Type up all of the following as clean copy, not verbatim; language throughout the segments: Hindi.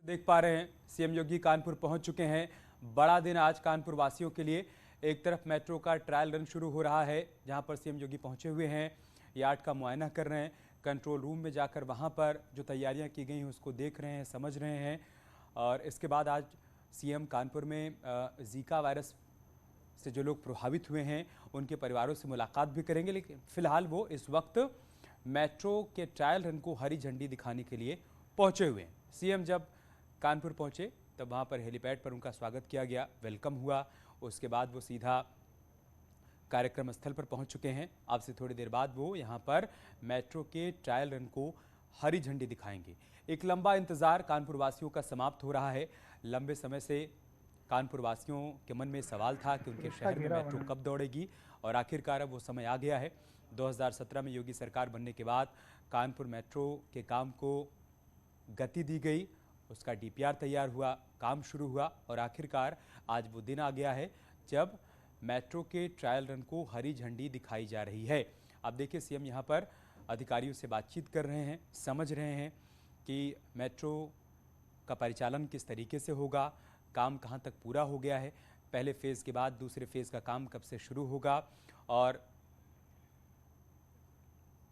देख पा रहे हैं सीएम योगी कानपुर पहुंच चुके हैं। बड़ा दिन आज कानपुर वासियों के लिए। एक तरफ मेट्रो का ट्रायल रन शुरू हो रहा है, जहां पर सीएम योगी पहुंचे हुए हैं, यार्ड का मुआयना कर रहे हैं। कंट्रोल रूम में जाकर वहां पर जो तैयारियां की गई हैं उसको देख रहे हैं, समझ रहे हैं। और इसके बाद आज सीएम कानपुर में जीका वायरस से जो लोग प्रभावित हुए हैं उनके परिवारों से मुलाकात भी करेंगे। लेकिन फिलहाल वो इस वक्त मेट्रो के ट्रायल रन को हरी झंडी दिखाने के लिए पहुंचे हुए हैं। सीएम जब कानपुर पहुंचे तब वहां पर हेलीपैड पर उनका स्वागत किया गया, वेलकम हुआ। उसके बाद वो सीधा कार्यक्रम स्थल पर पहुंच चुके हैं। अब से थोड़ी देर बाद वो यहां पर मेट्रो के ट्रायल रन को हरी झंडी दिखाएंगे। एक लंबा इंतजार कानपुर वासियों का समाप्त हो रहा है। लंबे समय से कानपुर वासियों के मन में सवाल था कि उनके शहर में मेट्रो कब दौड़ेगी, और आखिरकार अब वो समय आ गया है। 2017 में योगी सरकार बनने के बाद कानपुर मेट्रो के काम को गति दी गई, उसका डीपीआर तैयार हुआ, काम शुरू हुआ, और आखिरकार आज वो दिन आ गया है जब मेट्रो के ट्रायल रन को हरी झंडी दिखाई जा रही है। अब देखिए सीएम यहाँ पर अधिकारियों से बातचीत कर रहे हैं, समझ रहे हैं कि मेट्रो का परिचालन किस तरीके से होगा, काम कहाँ तक पूरा हो गया है, पहले फेज़ के बाद दूसरे फेज़ का काम कब से शुरू होगा, और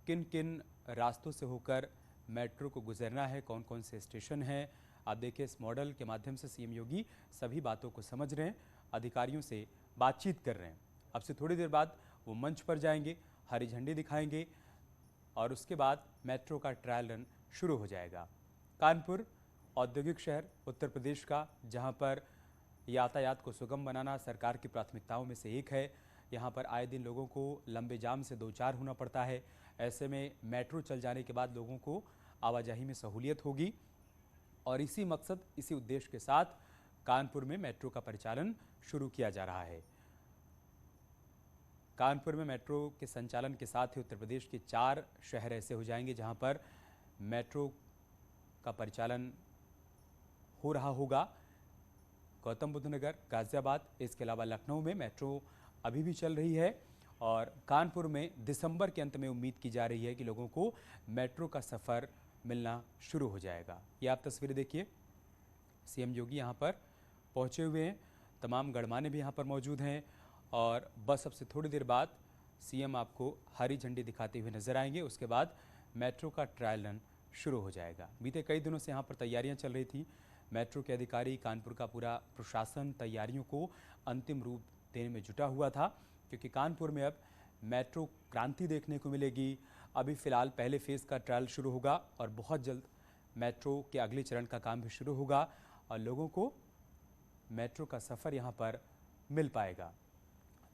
किन किन रास्तों से होकर मेट्रो को गुजरना है, कौन कौन से स्टेशन हैं। आप देखिए इस मॉडल के माध्यम से सीएम योगी सभी बातों को समझ रहे हैं, अधिकारियों से बातचीत कर रहे हैं। अब से थोड़ी देर बाद वो मंच पर जाएंगे, हरी झंडी दिखाएंगे, और उसके बाद मेट्रो का ट्रायल रन शुरू हो जाएगा। कानपुर औद्योगिक शहर उत्तर प्रदेश का, जहां पर यातायात को सुगम बनाना सरकार की प्राथमिकताओं में से एक है। यहाँ पर आए दिन लोगों को लंबे जाम से दो चार होना पड़ता है। ऐसे में मेट्रो चल जाने के बाद लोगों को आवाजाही में सहूलियत होगी, और इसी मकसद, इसी उद्देश्य के साथ कानपुर में मेट्रो का परिचालन शुरू किया जा रहा है। कानपुर में मेट्रो के संचालन के साथ ही उत्तर प्रदेश के 4 शहर ऐसे हो जाएंगे जहां पर मेट्रो का परिचालन हो रहा होगा। गौतम बुद्ध नगर, गाजियाबाद, इसके अलावा लखनऊ में मेट्रो अभी भी चल रही है, और कानपुर में दिसंबर के अंत में उम्मीद की जा रही है कि लोगों को मेट्रो का सफ़र मिलना शुरू हो जाएगा। ये आप तस्वीरें देखिए, सीएम योगी यहाँ पर पहुँचे हुए हैं, तमाम गणमान्य भी यहाँ पर मौजूद हैं, और बस अब से थोड़ी देर बाद सीएम आपको हरी झंडी दिखाते हुए नजर आएंगे। उसके बाद मेट्रो का ट्रायल रन शुरू हो जाएगा। बीते कई दिनों से यहाँ पर तैयारियाँ चल रही थी। मेट्रो के अधिकारी, कानपुर का पूरा प्रशासन तैयारियों को अंतिम रूप देने में जुटा हुआ था, क्योंकि कानपुर में अब मेट्रो क्रांति देखने को मिलेगी। अभी फ़िलहाल पहले फेज़ का ट्रायल शुरू होगा, और बहुत जल्द मेट्रो के अगले चरण का काम भी शुरू होगा, और लोगों को मेट्रो का सफ़र यहाँ पर मिल पाएगा।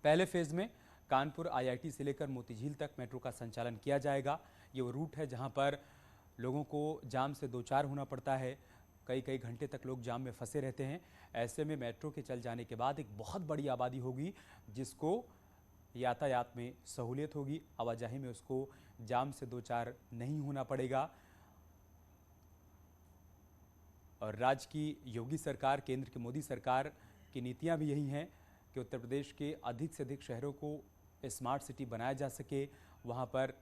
पहले फेज़ में कानपुर आईआईटी से लेकर मोतीझील तक मेट्रो का संचालन किया जाएगा। ये वो रूट है जहाँ पर लोगों को जाम से दो चार होना पड़ता है, कई कई घंटे तक लोग जाम में फंसे रहते हैं। ऐसे में मेट्रो के चल जाने के बाद एक बहुत बड़ी आबादी होगी जिसको यातायात में सहूलियत होगी, आवाजाही में उसको जाम से दो चार नहीं होना पड़ेगा। और राज्य की योगी सरकार, केंद्र की मोदी सरकार की नीतियां भी यही हैं कि उत्तर प्रदेश के अधिक से अधिक शहरों को स्मार्ट सिटी बनाया जा सके, वहां पर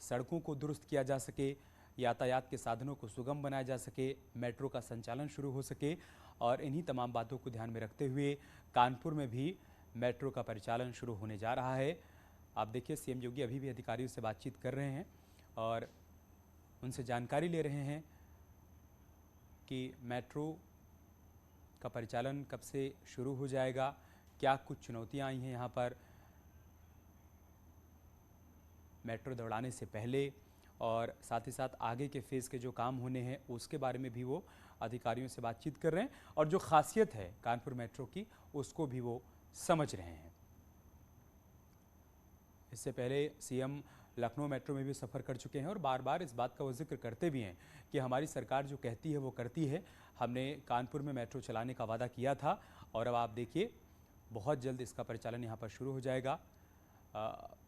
सड़कों को दुरुस्त किया जा सके, यातायात के साधनों को सुगम बनाया जा सके, मेट्रो का संचालन शुरू हो सके। और इन्हीं तमाम बातों को ध्यान में रखते हुए कानपुर में भी मेट्रो का परिचालन शुरू होने जा रहा है। आप देखिए सीएम योगी अभी भी अधिकारियों से बातचीत कर रहे हैं और उनसे जानकारी ले रहे हैं कि मेट्रो का परिचालन कब से शुरू हो जाएगा, क्या कुछ चुनौतियां आई हैं यहाँ पर मेट्रो दौड़ाने से पहले, और साथ ही साथ आगे के फेज़ के जो काम होने हैं उसके बारे में भी वो अधिकारियों से बातचीत कर रहे हैं, और जो खासियत है कानपुर मेट्रो की उसको भी वो समझ रहे हैं। इससे पहले सीएम लखनऊ मेट्रो में भी सफ़र कर चुके हैं, और बार बार इस बात का वो जिक्र करते भी हैं कि हमारी सरकार जो कहती है वो करती है। हमने कानपुर में मेट्रो चलाने का वादा किया था, और अब आप देखिए बहुत जल्द इसका परिचालन यहाँ पर शुरू हो जाएगा।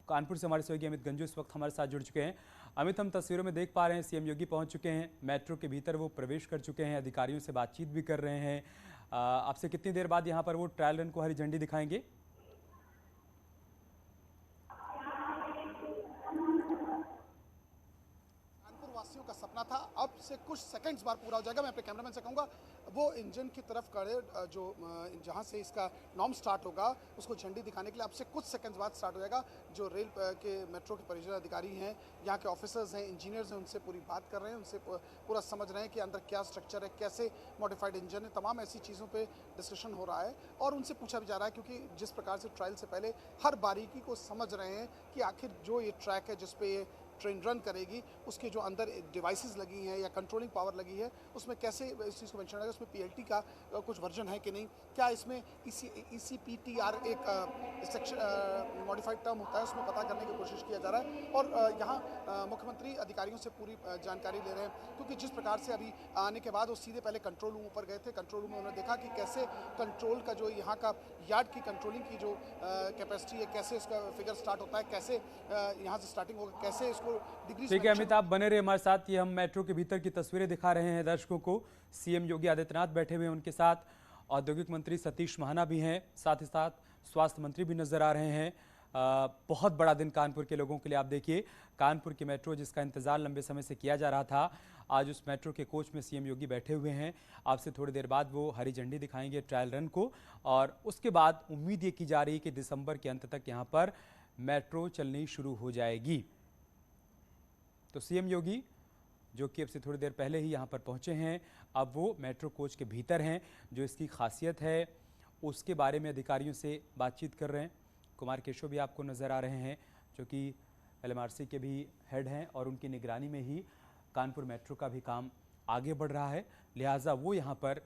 कानपुर से हमारे सहयोगी अमित गंजू इस वक्त हमारे साथ जुड़ चुके हैं। अमित, हम तस्वीरों में देख पा रहे हैं सीएम योगी पहुंच चुके हैं, मेट्रो के भीतर वो प्रवेश कर चुके हैं, अधिकारियों से बातचीत भी कर रहे हैं। आपसे कितनी देर बाद यहाँ पर वो ट्रायल रन को हरी झंडी दिखाएंगे? वासियों का सपना था, अब से कुछ सेकंड्स बाद पूरा हो जाएगा। मैं अपने कैमरामैन से कहूँगा वो इंजन की तरफ खड़े, जो जहाँ से इसका नॉर्म स्टार्ट होगा उसको झंडी दिखाने के लिए अब से कुछ सेकंड्स बाद स्टार्ट हो जाएगा। जो रेल के मेट्रो के परियोजना अधिकारी हैं, यहाँ के ऑफिसर्स हैं, इंजीनियर्स हैं, उनसे पूरी बात कर रहे हैं, उनसे पूरा समझ रहे हैं कि अंदर क्या स्ट्रक्चर है, कैसे मॉडिफाइड इंजन है, तमाम ऐसी चीज़ों पे डिस्कशन हो रहा है और उनसे पूछा भी जा रहा है, क्योंकि जिस प्रकार से ट्रायल से पहले हर बारीकी को समझ रहे हैं कि आखिर जो ये ट्रैक है जिस पे ये ट्रेन रन करेगी, उसके जो अंदर डिवाइसेस लगी हैं या कंट्रोलिंग पावर लगी है, उसमें कैसे इस चीज़ को मेंशन है, उसमें पीएलटी का कुछ वर्जन है कि नहीं, क्या इसमें ईसीपीटीआर एक सेक्शन मॉडिफाइड टर्म होता है, उसमें पता करने की कोशिश किया जा रहा है। और यहाँ मुख्यमंत्री अधिकारियों से पूरी जानकारी ले रहे हैं, क्योंकि जिस प्रकार से अभी आने के बाद वो सीधे पहले कंट्रोल रूम ऊपर गए थे। कंट्रोल रूम में उन्होंने देखा कि कैसे कंट्रोल का जो यहाँ का यार्ड की कंट्रोलिंग की जो कैपेसिटी है, कैसे इसका फिगर स्टार्ट होता है, कैसे यहाँ से स्टार्टिंग होगा, कैसे इसको डिग्री। ठीक है अमित, आप बने रहे हमारे साथ। ये हम मेट्रो के भीतर की तस्वीरें दिखा रहे हैं दर्शकों को। सीएम योगी आदित्यनाथ बैठे हुए हैं, उनके साथ औद्योगिक मंत्री सतीश महाना भी हैं, साथ ही साथ स्वास्थ्य मंत्री भी नजर आ रहे हैं। बहुत बड़ा दिन कानपुर के लोगों के लिए। आप देखिए, कानपुर की मेट्रो जिसका इंतजार लंबे समय से किया जा रहा था, आज उस मेट्रो के कोच में सीएम योगी बैठे हुए हैं। आपसे थोड़ी देर बाद वो हरी झंडी दिखाएंगे ट्रायल रन को, और उसके बाद उम्मीद ये की जा रही है कि दिसंबर के अंत तक यहाँ पर मेट्रो चलनी शुरू हो जाएगी। तो सीएम योगी, जो कि अब से थोड़ी देर पहले ही यहाँ पर पहुँचे हैं, अब वो मेट्रो कोच के भीतर हैं। जो इसकी खासियत है उसके बारे में अधिकारियों से बातचीत कर रहे हैं। कुमार केशव भी आपको नज़र आ रहे हैं, जो कि एलएमआरसी के भी हेड हैं, और उनकी निगरानी में ही कानपुर मेट्रो का भी काम आगे बढ़ रहा है। लिहाजा वो यहाँ पर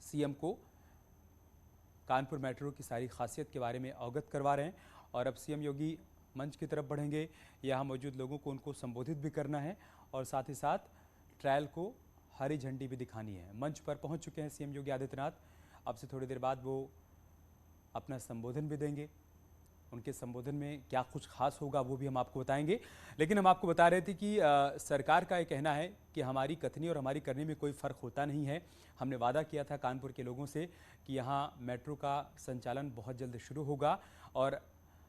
सीएम को कानपुर मेट्रो की सारी खासियत के बारे में अवगत करवा रहे हैं। और अब सीएम योगी मंच की तरफ बढ़ेंगे। यहाँ मौजूद लोगों को उनको संबोधित भी करना है और साथ ही साथ ट्रायल को हरी झंडी भी दिखानी है। मंच पर पहुँच चुके हैं सीएम योगी आदित्यनाथ। अब से थोड़ी देर बाद वो अपना संबोधन भी देंगे। उनके संबोधन में क्या कुछ खास होगा वो भी हम आपको बताएंगे। लेकिन हम आपको बता रहे थे कि सरकार का ये कहना है कि हमारी कथनी और हमारी करनी में कोई फ़र्क होता नहीं है। हमने वादा किया था कानपुर के लोगों से कि यहाँ मेट्रो का संचालन बहुत जल्द शुरू होगा, और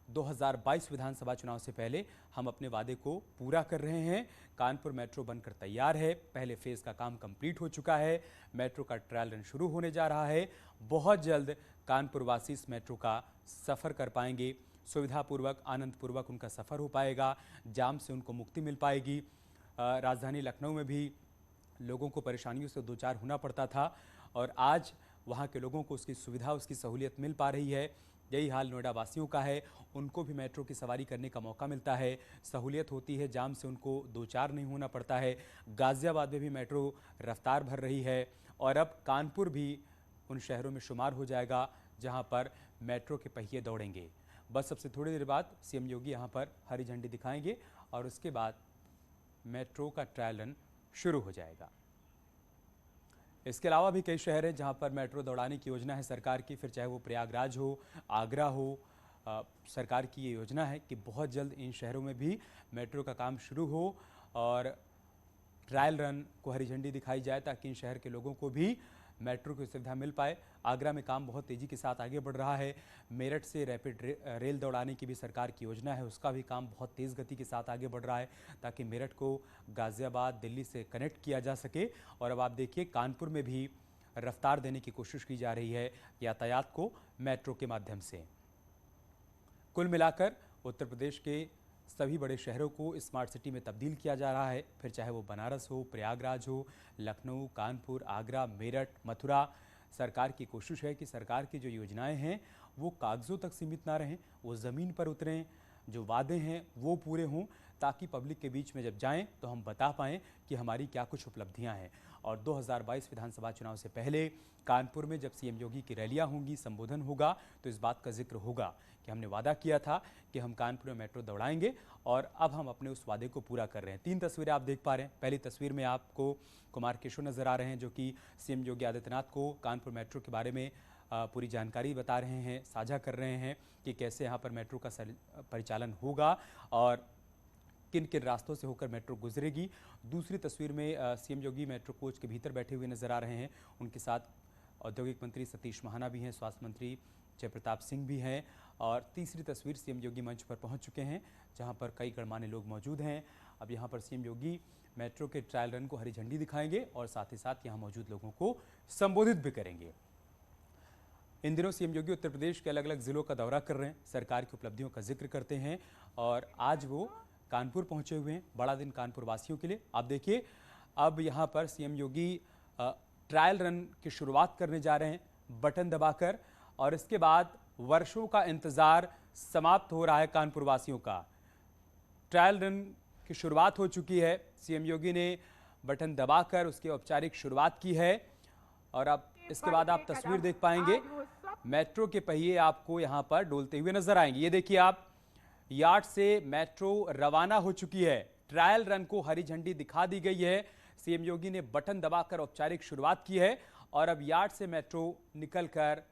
2022 विधानसभा चुनाव से पहले हम अपने वादे को पूरा कर रहे हैं। कानपुर मेट्रो बनकर तैयार है, पहले फेज़ का काम कंप्लीट हो चुका है, मेट्रो का ट्रायल रन शुरू होने जा रहा है। बहुत जल्द कानपुर वासी इस मेट्रो का सफ़र कर पाएंगे, सुविधापूर्वक आनंदपूर्वक उनका सफ़र हो पाएगा, जाम से उनको मुक्ति मिल पाएगी। राजधानी लखनऊ में भी लोगों को परेशानियों से दो चार होना पड़ता था, और आज वहाँ के लोगों को उसकी सुविधा, उसकी सहूलियत मिल पा रही है। यही हाल नोएडा वासियों का है, उनको भी मेट्रो की सवारी करने का मौका मिलता है, सहूलियत होती है, जाम से उनको दो चार नहीं होना पड़ता है। गाज़ियाबाद में भी मेट्रो रफ्तार भर रही है, और अब कानपुर भी उन शहरों में शुमार हो जाएगा जहां पर मेट्रो के पहिए दौड़ेंगे। बस सबसे थोड़ी देर बाद सीएम योगी यहां पर हरी झंडी दिखाएंगे और उसके बाद मेट्रो का ट्रायल रन शुरू हो जाएगा। इसके अलावा भी कई शहर हैं जहां पर मेट्रो दौड़ाने की योजना है सरकार की, फिर चाहे वो प्रयागराज हो, आगरा हो। सरकार की ये योजना है कि बहुत जल्द इन शहरों में भी मेट्रो का काम शुरू हो और ट्रायल रन को हरी झंडी दिखाई जाए, ताकि इन शहर के लोगों को भी मेट्रो की सुविधा मिल पाए। आगरा में काम बहुत तेज़ी के साथ आगे बढ़ रहा है। मेरठ से रैपिड रेल दौड़ाने की भी सरकार की योजना है, उसका भी काम बहुत तेज़ गति के साथ आगे बढ़ रहा है, ताकि मेरठ को गाज़ियाबाद, दिल्ली से कनेक्ट किया जा सके। और अब आप देखिए, कानपुर में भी रफ्तार देने की कोशिश की जा रही है यातायात को मेट्रो के माध्यम से। कुल मिलाकर उत्तर प्रदेश के सभी बड़े शहरों को स्मार्ट सिटी में तब्दील किया जा रहा है, फिर चाहे वो बनारस हो, प्रयागराज हो, लखनऊ, कानपुर, आगरा, मेरठ, मथुरा। सरकार की कोशिश है कि सरकार की जो योजनाएं हैं वो कागज़ों तक सीमित ना रहें, वो ज़मीन पर उतरें, जो वादे हैं वो पूरे हों, ताकि पब्लिक के बीच में जब जाएं तो हम बता पाएँ कि हमारी क्या कुछ उपलब्धियाँ हैं। और 2022 विधानसभा चुनाव से पहले कानपुर में जब सीएम योगी की रैलियाँ होंगी, संबोधन होगा, तो इस बात का जिक्र होगा कि हमने वादा किया था कि हम कानपुर में मेट्रो दौड़ाएंगे, और अब हम अपने उस वादे को पूरा कर रहे हैं। 3 तस्वीरें आप देख पा रहे हैं। पहली तस्वीर में आपको कुमार केशव नजर आ रहे हैं, जो कि सीएम योगी आदित्यनाथ को कानपुर मेट्रो के बारे में पूरी जानकारी बता रहे हैं, साझा कर रहे हैं कि कैसे यहाँ पर मेट्रो का परिचालन होगा और किन किन रास्तों से होकर मेट्रो गुजरेगी। दूसरी तस्वीर में सीएम योगी मेट्रो कोच के भीतर बैठे हुए नजर आ रहे हैं, उनके साथ औद्योगिक मंत्री सतीश महाना भी हैं, स्वास्थ्य मंत्री जयप्रताप सिंह भी हैं। और तीसरी तस्वीर, सीएम योगी मंच पर पहुंच चुके हैं, जहां पर कई गणमान्य लोग मौजूद हैं। अब यहां पर सीएम योगी मेट्रो के ट्रायल रन को हरी झंडी दिखाएंगे और साथ ही साथ यहाँ मौजूद लोगों को संबोधित भी करेंगे। इन दिनों सीएम योगी उत्तर प्रदेश के अलग अलग जिलों का दौरा कर रहे हैं, सरकार की उपलब्धियों का जिक्र करते हैं और आज वो कानपुर पहुंचे हुए हैं। बड़ा दिन कानपुर वासियों के लिए। आप देखिए, अब यहाँ पर सीएम योगी ट्रायल रन की शुरुआत करने जा रहे हैं बटन दबाकर, और इसके बाद वर्षों का इंतजार समाप्त हो रहा है कानपुर वासियों का। ट्रायल रन की शुरुआत हो चुकी है। सीएम योगी ने बटन दबाकर उसकी औपचारिक शुरुआत की है और अब इसके बाद आप तस्वीर देख पाएंगे, मेट्रो के पहिए आपको यहां पर डोलते हुए नजर आएंगे। ये देखिए आप, यार्ड से मेट्रो रवाना हो चुकी है। ट्रायल रन को हरी झंडी दिखा दी गई है। सीएम योगी ने बटन दबाकर औपचारिक शुरुआत की है और अब यार्ड से मेट्रो निकलकर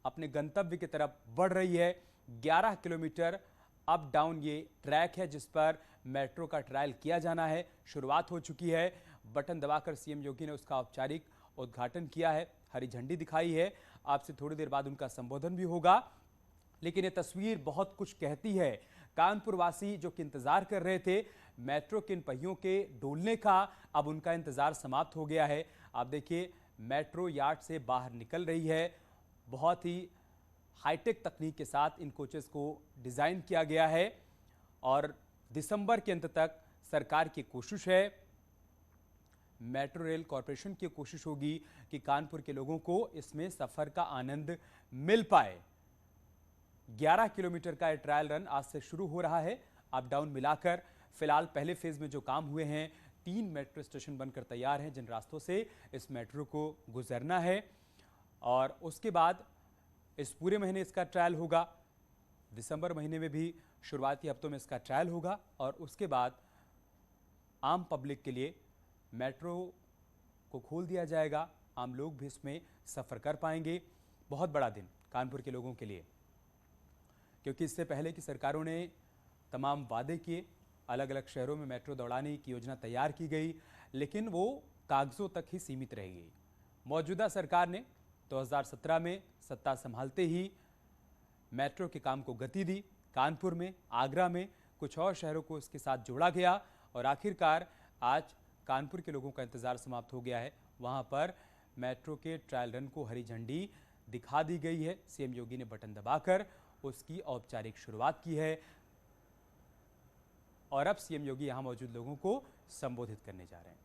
अपने गंतव्य की तरफ बढ़ रही है। 11 किलोमीटर अप डाउन ये ट्रैक है जिस पर मेट्रो का ट्रायल किया जाना है। शुरुआत हो चुकी है। बटन दबाकर सीएम योगी ने उसका औपचारिक उद्घाटन किया है, हरी झंडी दिखाई है। आपसे थोड़ी देर बाद उनका संबोधन भी होगा, लेकिन ये तस्वीर बहुत कुछ कहती है। कानपुर वासी जो कि इंतजार कर रहे थे मेट्रो के इन पहियों के डोलने का, अब उनका इंतजार समाप्त हो गया है। आप देखिए, मेट्रो यार्ड से बाहर निकल रही है। बहुत ही हाईटेक तकनीक के साथ इन कोचेस को डिजाइन किया गया है और दिसंबर के अंत तक सरकार की कोशिश है, मेट्रो रेल कॉरपोरेशन की कोशिश होगी कि कानपुर के लोगों को इसमें सफर का आनंद मिल पाए। 11 किलोमीटर का यह ट्रायल रन आज से शुरू हो रहा है, अप डाउन मिलाकर। फिलहाल पहले फेज में जो काम हुए हैं, 3 मेट्रो स्टेशन बनकर तैयार हैं जिन रास्तों से इस मेट्रो को गुजरना है और उसके बाद इस पूरे महीने इसका ट्रायल होगा। दिसंबर महीने में भी शुरुआती हफ्तों में इसका ट्रायल होगा और उसके बाद आम पब्लिक के लिए मेट्रो को खोल दिया जाएगा। आम लोग भी इसमें सफ़र कर पाएंगे। बहुत बड़ा दिन कानपुर के लोगों के लिए, क्योंकि इससे पहले की सरकारों ने तमाम वादे किए, अलग अलग शहरों में मेट्रो दौड़ाने की योजना तैयार की गई, लेकिन वो कागजों तक ही सीमित रह गई। मौजूदा सरकार ने 2017 में सत्ता संभालते ही मेट्रो के काम को गति दी। कानपुर में, आगरा में, कुछ और शहरों को इसके साथ जोड़ा गया और आखिरकार आज कानपुर के लोगों का इंतजार समाप्त हो गया है। वहां पर मेट्रो के ट्रायल रन को हरी झंडी दिखा दी गई है। सीएम योगी ने बटन दबाकर उसकी औपचारिक शुरुआत की है और अब सीएम योगी यहां मौजूद लोगों को संबोधित करने जा रहे हैं।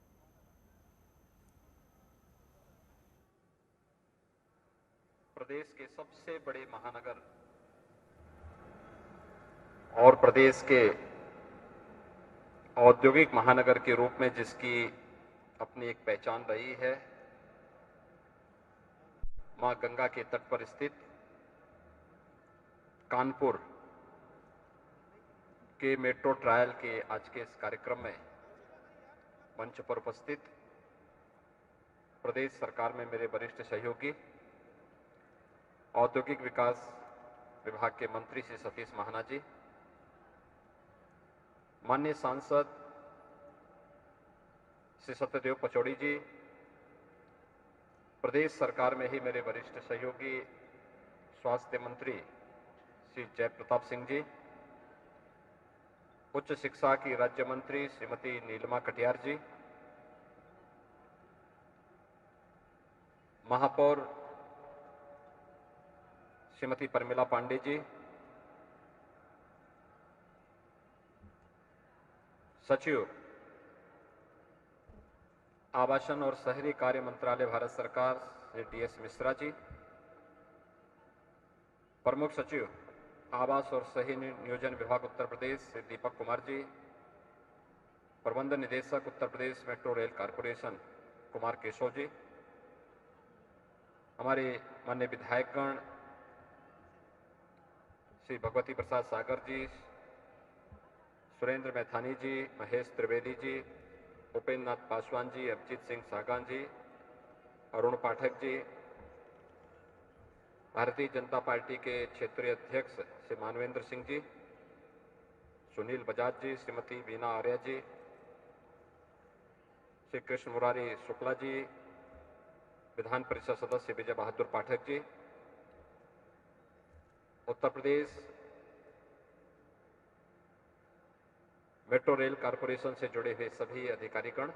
प्रदेश के सबसे बड़े महानगर और प्रदेश के औद्योगिक महानगर के रूप में जिसकी अपनी एक पहचान रही है, मां गंगा के तट पर स्थित कानपुर के मेट्रो ट्रायल के आज के इस कार्यक्रम में मंच पर उपस्थित प्रदेश सरकार में मेरे वरिष्ठ सहयोगी, औद्योगिक विकास विभाग के मंत्री श्री सतीश महाना जी, माननीय सांसद श्री सत्यदेव पचौड़ी जी, प्रदेश सरकार में ही मेरे वरिष्ठ सहयोगी स्वास्थ्य मंत्री श्री जयप्रताप सिंह जी, उच्च शिक्षा की राज्य मंत्री श्रीमती नीलिमा कटियार जी, महापौर श्रीमती परमिला पांडे जी, सचिव आवासन और शहरी कार्य मंत्रालय भारत सरकार श्री डी.एस. मिश्रा जी, प्रमुख सचिव आवास और शहरी नियोजन विभाग उत्तर प्रदेश श्री दीपक कुमार जी, प्रबंध निदेशक Uttar Pradesh metro rail corporation Kumar Keshav ji, हमारे माननीय विधायकगण श्री भगवती प्रसाद सागर जी, सुरेंद्र मैथानी जी, महेश त्रिवेदी जी, उपेंद्र नाथ पासवान जी, अभिजीत सिंह सागान जी, अरुण पाठक जी, भारतीय जनता पार्टी के क्षेत्रीय अध्यक्ष श्री मानवेंद्र सिंह जी, सुनील बजाज जी, श्रीमती वीना आर्या जी, श्री कृष्ण मुरारी शुक्ला जी, विधान परिषद सदस्य विजय बहादुर पाठक जी, उत्तर प्रदेश मेट्रो रेल कारपोरेशन से जुड़े हुए सभी अधिकारीगण,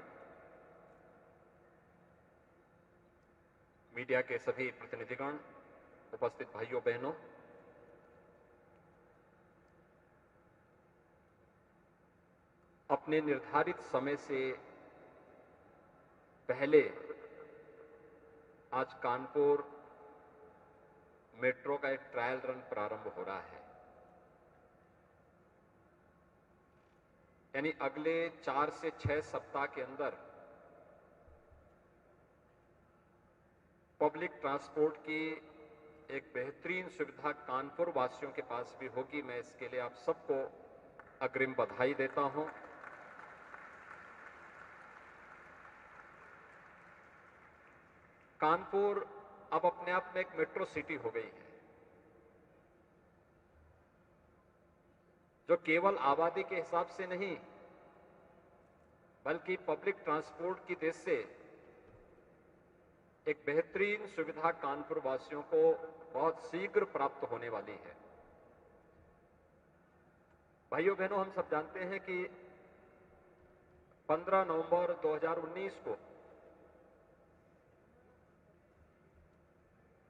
मीडिया के सभी प्रतिनिधिगण, उपस्थित भाइयों बहनों, अपने निर्धारित समय से पहले आज कानपुर मेट्रो का एक ट्रायल रन प्रारंभ हो रहा है। यानी अगले 4 से 6 सप्ताह के अंदर पब्लिक ट्रांसपोर्ट की एक बेहतरीन सुविधा कानपुर वासियों के पास भी होगी। मैं इसके लिए आप सबको अग्रिम बधाई देता हूं। कानपुर अब अपने आप में एक मेट्रो सिटी हो गई है, जो केवल आबादी के हिसाब से नहीं बल्कि पब्लिक ट्रांसपोर्ट की दृष्टि से एक बेहतरीन सुविधा कानपुर वासियों को बहुत शीघ्र प्राप्त होने वाली है। भाइयों बहनों, हम सब जानते हैं कि 15 नवंबर 2019 को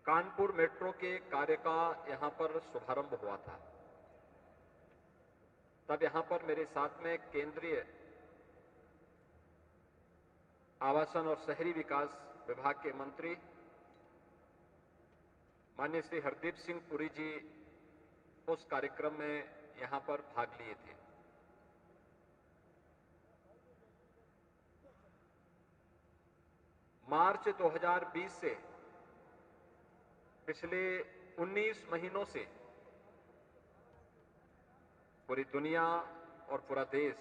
कानपुर मेट्रो के कार्य का यहां पर शुभारंभ हुआ था। तब यहां पर मेरे साथ में केंद्रीय आवासन और शहरी विकास विभाग के मंत्री माननीय श्री हरदीप सिंह पुरी जी उस कार्यक्रम में यहां पर भाग लिए थे। मार्च 2020 से पिछले 19 महीनों से पूरी दुनिया और पूरा देश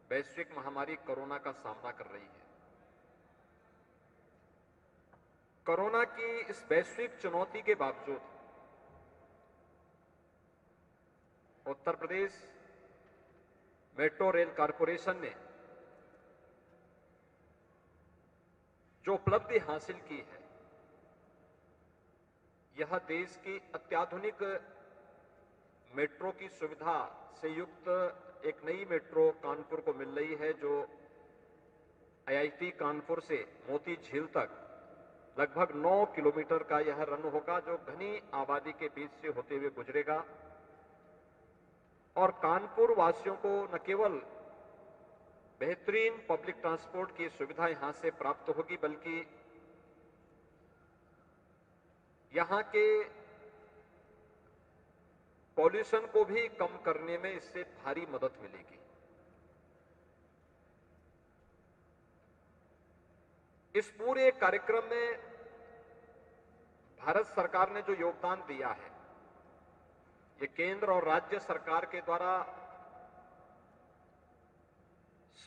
वैश्विक महामारी कोरोना का सामना कर रही है। कोरोना की इस वैश्विक चुनौती के बावजूद उत्तर प्रदेश मेट्रो रेल कारपोरेशन ने जो उपलब्धि हासिल की है, यह देश की अत्याधुनिक मेट्रो की सुविधा से युक्त एक नई मेट्रो कानपुर को मिल रही है, जो आईआईटी कानपुर से मोती झील तक लगभग 9 किलोमीटर का यह रन होगा, जो घनी आबादी के बीच से होते हुए गुजरेगा और कानपुर वासियों को न केवल बेहतरीन पब्लिक ट्रांसपोर्ट की सुविधा यहां से प्राप्त होगी, बल्कि यहां के पॉल्यूशन को भी कम करने में इससे भारी मदद मिलेगी। इस पूरे कार्यक्रम में भारत सरकार ने जो योगदान दिया है, ये केंद्र और राज्य सरकार के द्वारा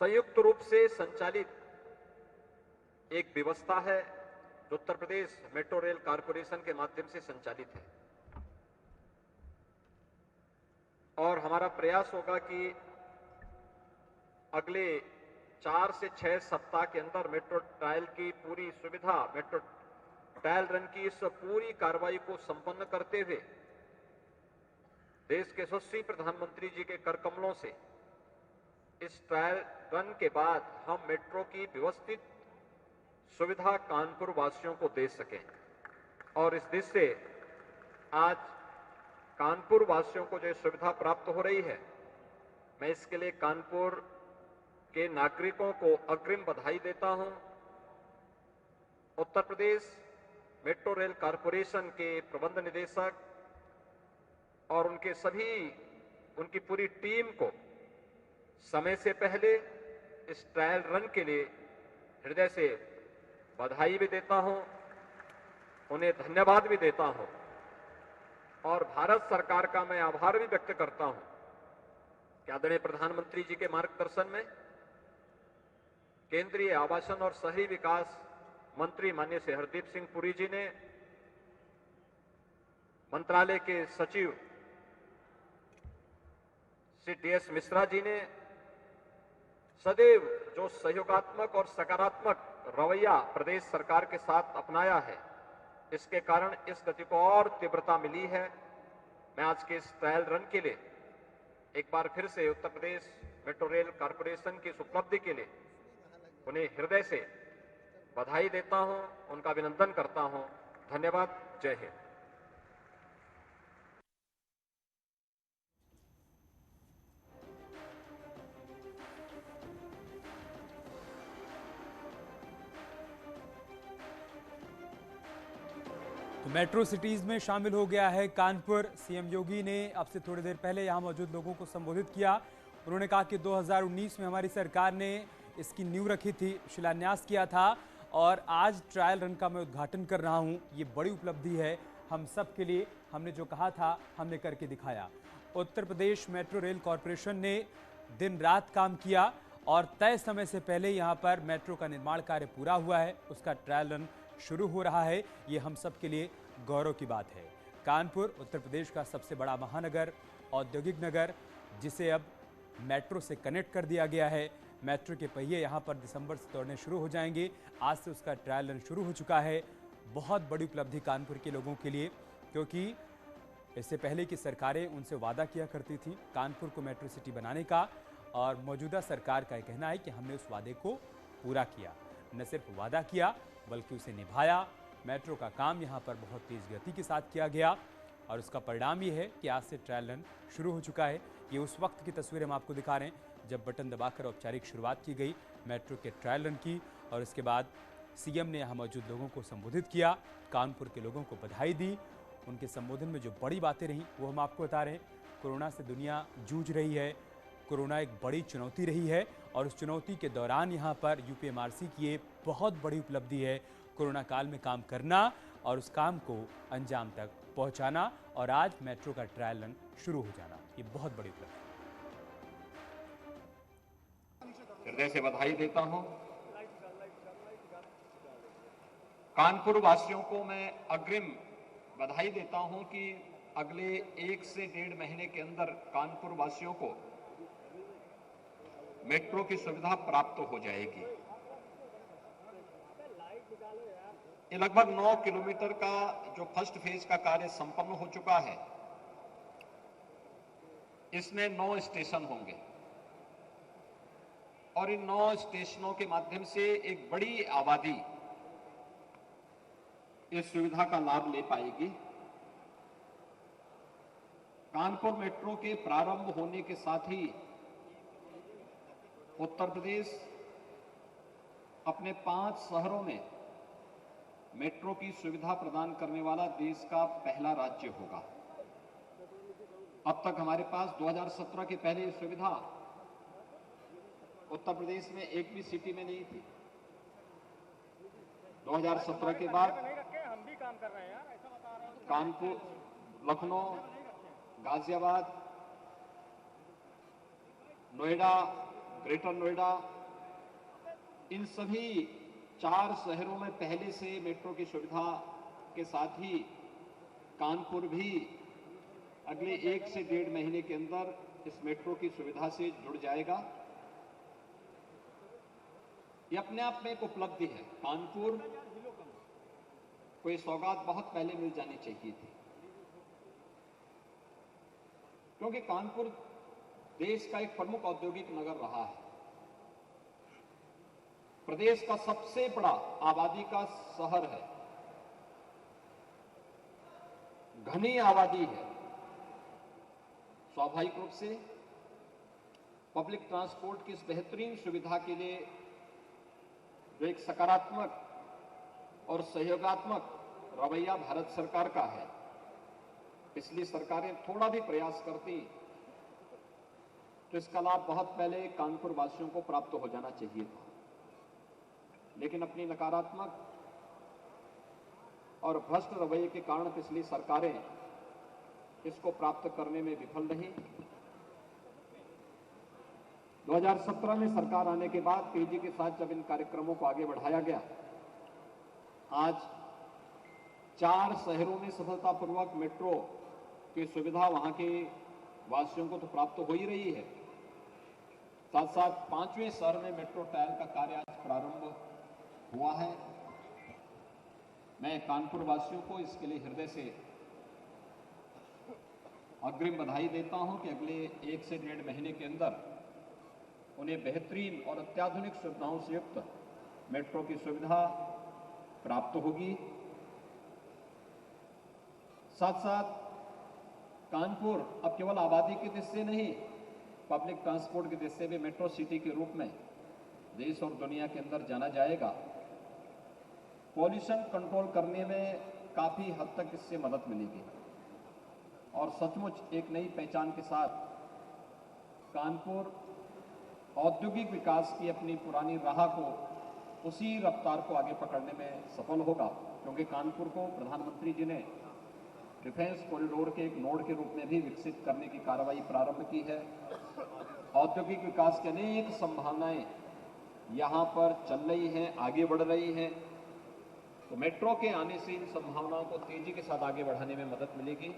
संयुक्त रूप से संचालित एक व्यवस्था है, जो उत्तर प्रदेश मेट्रो रेल कारपोरेशन के माध्यम से संचालित है। और हमारा प्रयास होगा कि अगले 4 से 6 सप्ताह के अंदर मेट्रो ट्रायल की पूरी सुविधा, मेट्रो ट्रायल रन की इस पूरी कार्रवाई को संपन्न करते हुए देश के यशस्वी प्रधानमंत्री जी के कर कमलों से इस ट्रायल रन के बाद हम मेट्रो की व्यवस्थित सुविधा कानपुर वासियों को दे सकें। और इस दिशा से आज कानपुर वासियों को जो सुविधा प्राप्त हो रही है, मैं इसके लिए कानपुर के नागरिकों को अग्रिम बधाई देता हूं। उत्तर प्रदेश मेट्रो रेल कारपोरेशन के प्रबंध निदेशक और उनकी पूरी टीम को समय से पहले इस ट्रायल रन के लिए हृदय से बधाई भी देता हूं, उन्हें धन्यवाद भी देता हूं और भारत सरकार का मैं आभार भी व्यक्त करता हूं कि आदरणीय प्रधानमंत्री जी के मार्गदर्शन में केंद्रीय आवासन और शहरी विकास मंत्री माननीय श्री हरदीप सिंह पुरी जी ने, मंत्रालय के सचिव श्री डी.एस. मिश्रा जी ने सदैव जो सहयोगात्मक और सकारात्मक रवैया प्रदेश सरकार के साथ अपनाया है, इसके कारण इस गति को और तीव्रता मिली है। मैं आज के इस ट्रायल रन के लिए एक बार फिर से उत्तर प्रदेश मेट्रो रेल कॉरपोरेशन की इस उपलब्धि के लिए उन्हें हृदय से बधाई देता हूं, उनका अभिनंदन करता हूं। धन्यवाद। जय हिंद। तो मेट्रो सिटीज में शामिल हो गया है कानपुर। सीएम योगी ने अब से थोड़ी देर पहले यहां मौजूद लोगों को संबोधित किया। उन्होंने कहा कि 2019 में हमारी सरकार ने इसकी नींव रखी थी, शिलान्यास किया था और आज ट्रायल रन का मैं उद्घाटन कर रहा हूं। ये बड़ी उपलब्धि है हम सब के लिए। हमने जो कहा था हमने करके दिखाया। उत्तर प्रदेश मेट्रो रेल कॉरपोरेशन ने दिन रात काम किया और तय समय से पहले यहाँ पर मेट्रो का निर्माण कार्य पूरा हुआ है, उसका ट्रायल रन शुरू हो रहा है। ये हम सब के लिए गौरव की बात है। कानपुर उत्तर प्रदेश का सबसे बड़ा महानगर, औद्योगिक नगर, जिसे अब मेट्रो से कनेक्ट कर दिया गया है। मेट्रो के पहिए यहाँ पर दिसंबर से दौड़ने शुरू हो जाएंगे। आज से उसका ट्रायल रन शुरू हो चुका है। बहुत बड़ी उपलब्धि कानपुर के लोगों के लिए, क्योंकि इससे पहले की सरकारें उनसे वादा किया करती थी कानपुर को मेट्रो सिटी बनाने का, और मौजूदा सरकार का कहना है कि हमने उस वादे को पूरा किया। न सिर्फ वादा किया बल्कि उसे निभाया। मेट्रो का काम यहाँ पर बहुत तेज गति के साथ किया गया और उसका परिणाम ये है कि आज से ट्रायल रन शुरू हो चुका है। ये उस वक्त की तस्वीर हम आपको दिखा रहे हैं जब बटन दबाकर औपचारिक शुरुआत की गई मेट्रो के ट्रायल रन की, और इसके बाद सीएम ने यहाँ मौजूद लोगों को संबोधित किया, कानपुर के लोगों को बधाई दी। उनके संबोधन में जो बड़ी बातें रहीं वो हम आपको बता रहे हैं। कोरोना से दुनिया जूझ रही है, कोरोना एक बड़ी चुनौती रही है और उस चुनौती के दौरान यहाँ पर यूपीएमआरसी की ये बहुत बड़ी उपलब्धि है, कोरोना काल में काम करना और उस काम को अंजाम तक पहुँचाना, और आज मेट्रो का ट्रायल रन शुरू हो जाना, ये बहुत बड़ी उपलब्धि है। हृदय से बधाई देता हूं। कानपुर वासियों को मैं अग्रिम बधाई देता हूं कि अगले 1 से 1.5 महीने के अंदर कानपुर वासियों को मेट्रो की सुविधा प्राप्त हो जाएगी। ये लगभग 9 किलोमीटर का जो फर्स्ट फेज का कार्य संपन्न हो चुका है, इसमें 9 स्टेशन होंगे और इन 9 स्टेशनों के माध्यम से एक बड़ी आबादी इस सुविधा का लाभ ले पाएगी। कानपुर मेट्रो के प्रारंभ होने के साथ ही उत्तर प्रदेश अपने 5 शहरों में मेट्रो की सुविधा प्रदान करने वाला देश का पहला राज्य होगा। अब तक हमारे पास 2017 के पहले सुविधा उत्तर प्रदेश में एक भी सिटी में नहीं थी। 2017 के बाद कानपुर, लखनऊ, गाजियाबाद, नोएडा, ग्रेटर नोएडा, इन सभी 4 शहरों में पहले से मेट्रो की सुविधा के साथ ही कानपुर भी अगले 1 से 1.5 महीने के अंदर इस मेट्रो की सुविधा से जुड़ जाएगा। ये अपने आप में एक उपलब्धि है। कानपुर को ये सौगात बहुत पहले मिल जानी चाहिए थी, क्योंकि कानपुर देश का एक प्रमुख औद्योगिक नगर रहा है। प्रदेश का सबसे बड़ा आबादी का शहर है, घनी आबादी है। स्वाभाविक रूप से पब्लिक ट्रांसपोर्ट की इस बेहतरीन सुविधा के लिए जो एक सकारात्मक और सहयोगात्मक रवैया भारत सरकार का है, पिछली सरकारें थोड़ा भी प्रयास करती तो इसका लाभ बहुत पहले कानपुर वासियों को प्राप्त हो जाना चाहिए था, लेकिन अपनी नकारात्मक और भ्रष्ट रवैये के कारण पिछली सरकारें इसको प्राप्त करने में विफल रही। 2017 में सरकार आने के बाद तेजी के साथ जब इन कार्यक्रमों को आगे बढ़ाया गया, आज 4 शहरों में सफलतापूर्वक मेट्रो की सुविधा वहां के वासियों को तो प्राप्त हो ही रही है, साथ साथ 5वें शहर में मेट्रो ट्रायल का कार्य आज प्रारंभ हुआ है। मैं कानपुर वासियों को इसके लिए हृदय से अग्रिम बधाई देता हूं कि अगले 1 से 1.5 महीने के अंदर उन्हें बेहतरीन और अत्याधुनिक सुविधाओं से युक्त मेट्रो की सुविधा प्राप्त होगी। साथ साथ कानपुर अब केवल आबादी की दृष्टि से नहीं, पब्लिक ट्रांसपोर्ट की दृष्टि से भी मेट्रो सिटी के रूप में देश और दुनिया के अंदर जाना जाएगा। पॉल्यूशन कंट्रोल करने में काफ़ी हद तक इससे मदद मिलेगी और सचमुच एक नई पहचान के साथ कानपुर औद्योगिक विकास की अपनी पुरानी राह को उसी रफ्तार को आगे पकड़ने में सफल होगा, क्योंकि कानपुर को प्रधानमंत्री जी ने डिफेंस कॉरिडोर के एक नोड के रूप में भी विकसित करने की कार्रवाई प्रारंभ की है। औद्योगिक विकास की अनेक संभावनाएं यहाँ पर चल रही हैं, आगे बढ़ रही हैं। तो मेट्रो के आने से इन संभावनाओं को तेजी के साथ आगे बढ़ाने में मदद मिलेगी।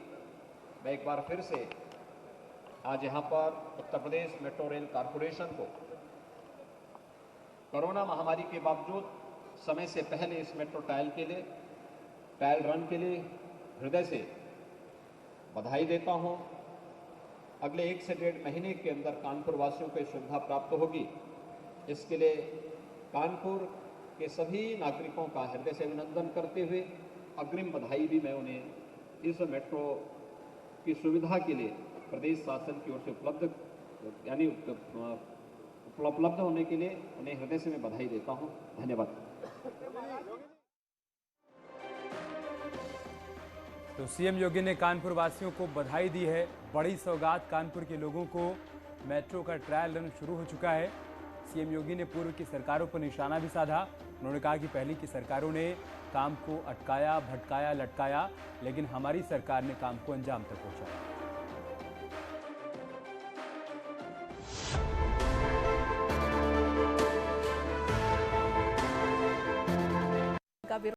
मैं एक बार फिर से आज यहाँ पर उत्तर प्रदेश मेट्रो रेल कारपोरेशन को कोरोना महामारी के बावजूद समय से पहले इस मेट्रो ट्रायल रन के लिए हृदय से बधाई देता हूं। अगले 1 से 1.5 महीने के अंदर कानपुर वासियों को सुविधा प्राप्त होगी। इसके लिए कानपुर के सभी नागरिकों का हृदय से अभिनंदन करते हुए अग्रिम बधाई भी मैं उन्हें इस मेट्रो की सुविधा के लिए प्रदेश शासन की ओर से उपलब्ध होने के लिए उन्हें हृदय से मैं बधाई देता हूं। धन्यवाद। तो सीएम योगी ने कानपुर वासियों को बधाई दी है। बड़ी सौगात कानपुर के लोगों को। मेट्रो का ट्रायल रन शुरू हो चुका है। सीएम योगी ने पूर्व की सरकारों पर निशाना भी साधा। उन्होंने कहा कि पहले की सरकारों ने काम को अटकाया, भटकाया, लटकाया, लेकिन हमारी सरकार ने काम को अंजाम तक पहुंचाया।